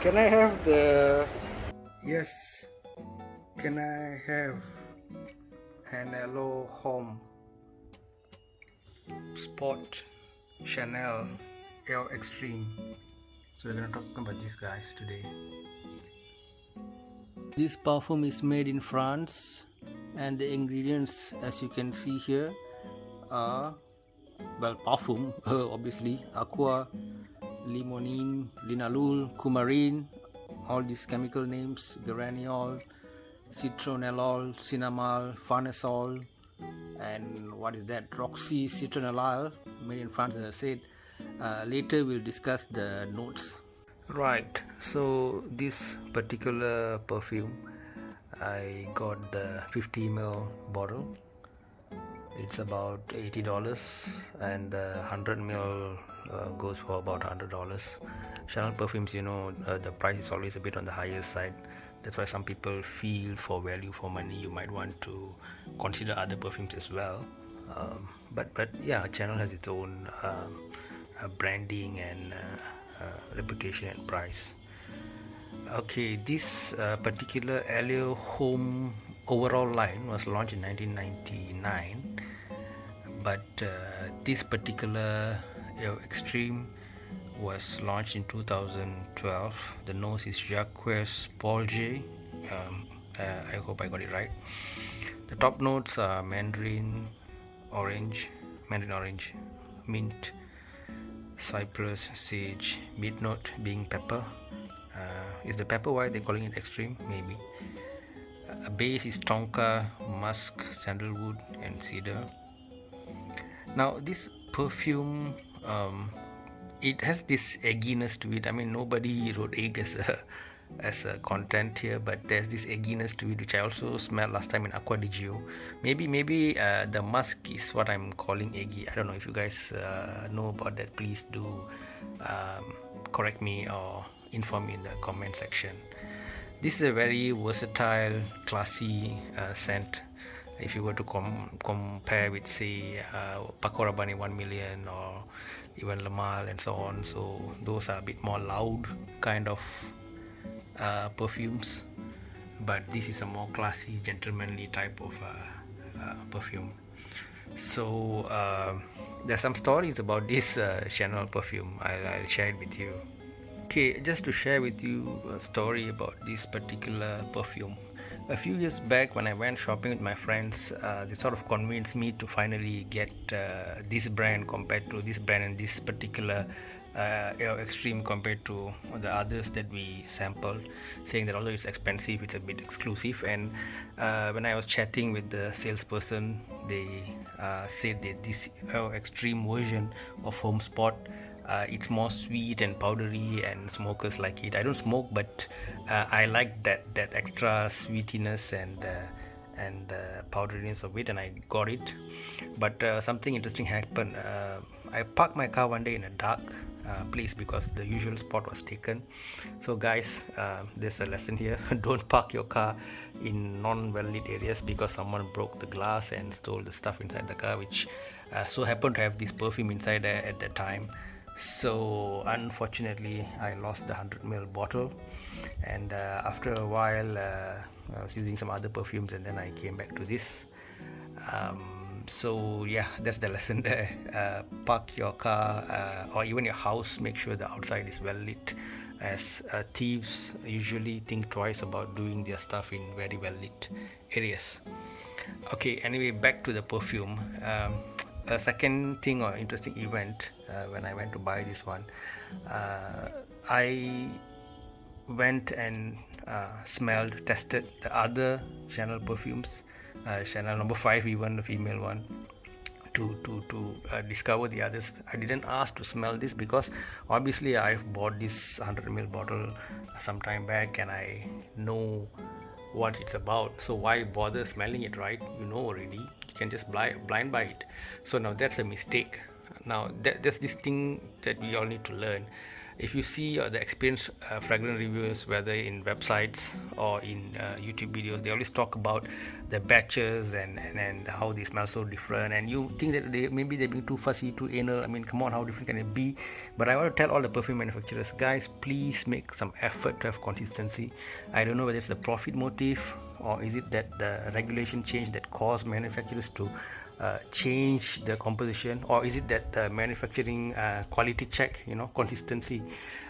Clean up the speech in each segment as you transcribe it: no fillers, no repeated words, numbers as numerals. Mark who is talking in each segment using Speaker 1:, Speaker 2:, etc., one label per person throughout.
Speaker 1: Can I have the... Yes, can I have an Allure Homme Sport Chanel Air Extreme? So we're gonna talk about these guys today. This perfume is made in France, and the ingredients, as you can see here, are, well, perfume, obviously, aqua, limonene, linalool, coumarine, all these chemical names, geraniol, citronellol, cinnamol, farnesol, and what is that, roxy citronellal, made in France, as I said. Later we'll discuss the notes. Right, so this particular perfume, I got the 50 ml bottle. It's about $80, and the 100 ml goes for about $100. Chanel perfumes, you know, the price is always a bit on the higher side. That's why some people feel for value for money you might want to consider other perfumes as well. But yeah, Chanel has its own branding and reputation and price. Okay, this particular Allure Homme overall line was launched in 1999, but this particular Extreme was launched in 2012. The nose is Jacques Polge. I hope I got it right. The top notes are mandarin orange, mint, cypress, sage, mid note being pepper. Is the pepper why they're calling it Extreme? Maybe. A base is tonka, musk, sandalwood, and cedar. Now this perfume, it has this egginess to it. I mean, nobody wrote egg as a content here, but there's this egginess to it, which I also smelled last time in Aqua di Gio. Maybe the musk is what I'm calling eggy. I don't know if you guys know about that. Please do correct me or inform me in the comment section. This is a very versatile, classy scent. If you were to compare with, say, Paco Rabanne 1 million or even Le Male and so on, so those are a bit more loud kind of perfumes, but this is a more classy, gentlemanly type of perfume. So there's some stories about this Chanel perfume. I'll share it with you. Okay, just to share with you a story about this particular perfume. A few years back, when I went shopping with my friends, they sort of convinced me to finally get this brand compared to this brand and this particular Extreme compared to the others that we sampled, saying that although it's expensive, it's a bit exclusive. And when I was chatting with the salesperson, they said that this Extreme version of Homme Sport, it's more sweet and powdery, and smokers like it. I don't smoke, but I like that extra sweetiness and powderiness of it, and I got it. But something interesting happened. I parked my car one day in a dark place because the usual spot was taken. So guys, there's a lesson here. Don't park your car in non-well-lit areas because someone broke the glass and stole the stuff inside the car, which so happened to have this perfume inside there at that time. So unfortunately I lost the 100 ml bottle, and after a while I was using some other perfumes, and then I came back to this. So yeah, that's the lesson there. Park your car or even your house, make sure the outside is well lit, as thieves usually think twice about doing their stuff in very well lit areas. Okay, anyway, back to the perfume. A second thing or interesting event, when I went to buy this one, I went and tested the other Chanel perfumes, Chanel number 5, even the female one, to discover the others. I didn't ask to smell this because obviously I've bought this 100 ml bottle some time back and I know what it's about, so why bother smelling it, right? You know already, you can just blind buy it. So now that's a mistake. Now there's this thing that we all need to learn. if you see the experienced fragrance reviewers, whether in websites or in YouTube videos, they always talk about the batches and how they smell so different, and you think that maybe they're being too fussy, too anal. I mean, come on, how different can it be? But I want to tell all the perfume manufacturers, guys, please make some effort to have consistency. I don't know whether it's the profit motive, or is it that the regulation change that caused manufacturers to change the composition, or is it that the manufacturing quality check, consistency.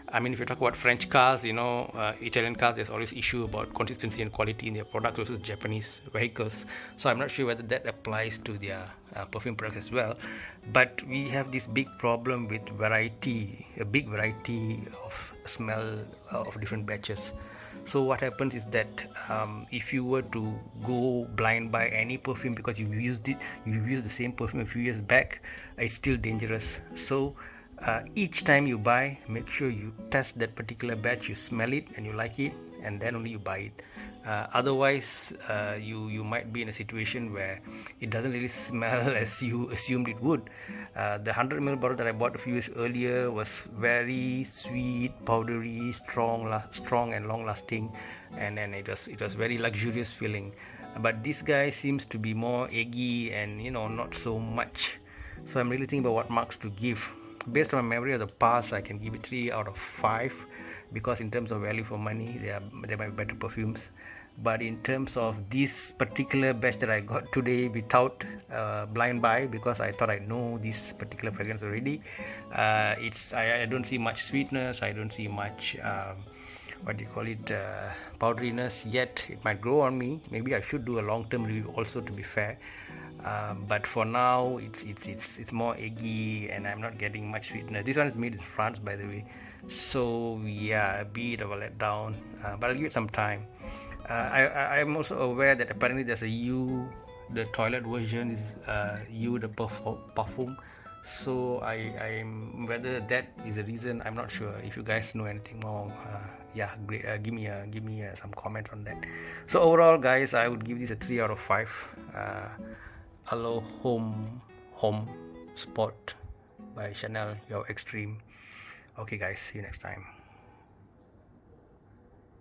Speaker 1: I mean, if you talk about French cars, Italian cars, there's always issue about consistency and quality in their products versus Japanese vehicles. So I'm not sure whether that applies to their perfume products as well. But we have this big problem with a big variety of smell of different batches. So what happens is that if you were to go blind buy any perfume because you've used the same perfume a few years back, it's still dangerous. So each time you buy, make sure you test that particular batch, you smell it and you like it, and then only you buy it. Otherwise you might be in a situation where it doesn't really smell as you assumed it would. The 100 ml bottle that I bought a few years earlier was very sweet, powdery, strong and long lasting, and it was very luxurious feeling. But this guy seems to be more eggy and not so much. So I'm really thinking about what marks to give. Based on my memory of the past, I can give it 3 out of 5, because in terms of value for money, there might be better perfumes. But in terms of this particular batch that I got today without blind buy, because I thought I know this particular fragrance already, I don't see much sweetness, I don't see much powderiness yet. It might grow on me. Maybe I should do a long-term review also, to be fair. But for now, it's more eggy, and I'm not getting much sweetness. This one is made in France, by the way, so yeah, a bit of a letdown, but I'll give it some time. I'm also aware that apparently there's a the toilet version is the perfume. So I'm whether that is the reason, I'm not sure. If you guys know anything more, great. Give me some comment on that. So overall, guys, I would give this a 3 out of 5. Allure Homme Sport by Chanel, your extreme. Okay guys, see you next time.